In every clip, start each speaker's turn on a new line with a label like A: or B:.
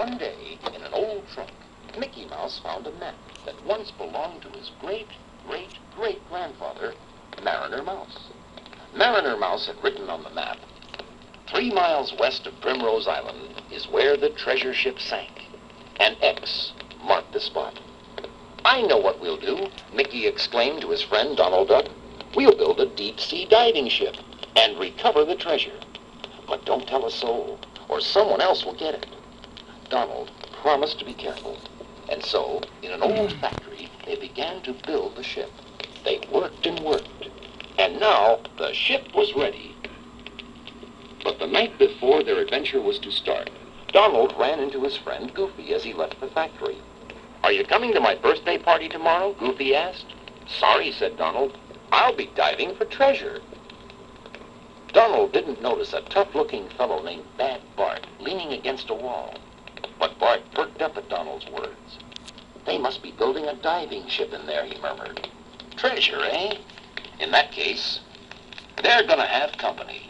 A: One day, in an old trunk, Mickey Mouse found a map that once belonged to his great-great-great-grandfather, Mariner Mouse. Mariner Mouse had written on the map, 3 miles west of Primrose Island is where the treasure ship sank. An X marked the spot. I know what we'll do, Mickey exclaimed to his friend Donald Duck. We'll build a deep-sea diving ship and recover the treasure. But don't tell a soul, or someone else will get it. Donald promised to be careful. And so, in an old factory, they began to build the ship. They worked and worked. And now, the ship was ready. But the night before their adventure was to start, Donald ran into his friend Goofy as he left the factory. Are you coming to my birthday party tomorrow? Goofy asked. Sorry, said Donald. I'll be diving for treasure. Donald didn't notice a tough-looking fellow named Bad Bart leaning against a wall. But Bart perked up at Donald's words. They must be building a diving ship in there, he murmured. Treasure, eh? In that case, they're gonna have company.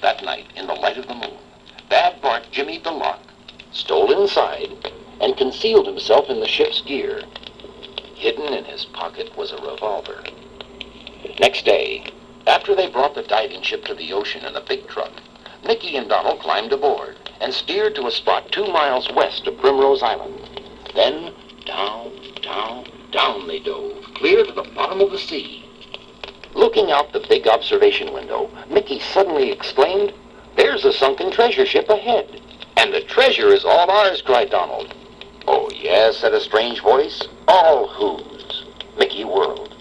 A: That night, in the light of the moon, Bad Bart jimmied the lock, stole inside, and concealed himself in the ship's gear. Hidden in his pocket was a revolver. Next day, after they brought the diving ship to the ocean in a big truck, Mickey and Donald climbed aboard and steered to a spot 2 miles west of Primrose Island. Then, down, down, down they dove, clear to the bottom of the sea. Looking out the big observation window, Mickey suddenly exclaimed, There's a sunken treasure ship ahead. And the treasure is all ours, cried Donald. Oh, yes, said a strange voice. All whose? Mickey whirled.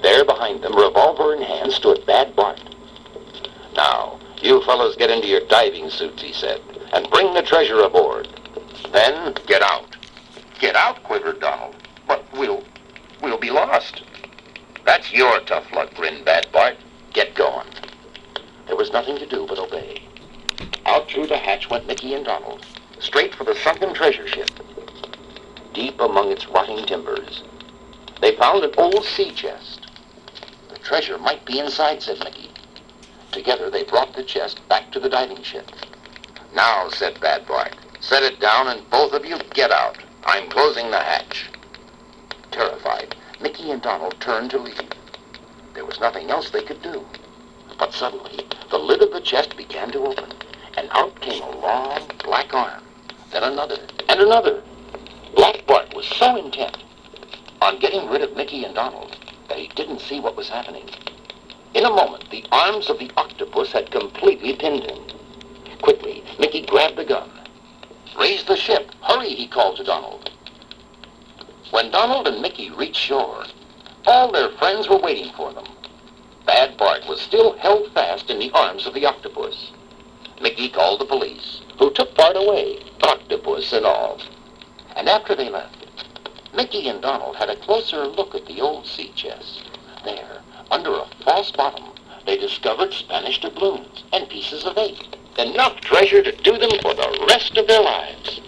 A: There behind them, revolver in hand, stood Bad Bart. Now, you fellows get into your diving suits, he said, and bring the treasure aboard. Then get out. Get out, quivered Donald. But we'll be lost. That's your tough luck, grinned Bad Bart. Get going. There was nothing to do but obey. Out through the hatch went Mickey and Donald, straight for the sunken treasure ship. Deep among its rotting timbers, they found an old sea chest. The treasure might be inside, said Mickey. Together they brought the chest back to the diving ship. Now, said Bad Bart, set it down and both of you get out. I'm closing the hatch. Terrified, Mickey and Donald turned to leave. There was nothing else they could do. But suddenly, the lid of the chest began to open, and out came a long, black arm, then another, and another. Black Bart was so intent on getting rid of Mickey and Donald that he didn't see what was happening. In a moment, the arms of the octopus had completely pinned him. Quickly, Mickey grabbed the gun. Raise the ship! Hurry, he called to Donald. When Donald and Mickey reached shore, all their friends were waiting for them. Bad Bart was still held fast in the arms of the octopus. Mickey called the police, who took Bart away, octopus and all. And after they left, Mickey and Donald had a closer look at the old sea chest. There, under a false bottom, they discovered Spanish doubloons and pieces of 8. Enough treasure to do them for the rest of their lives.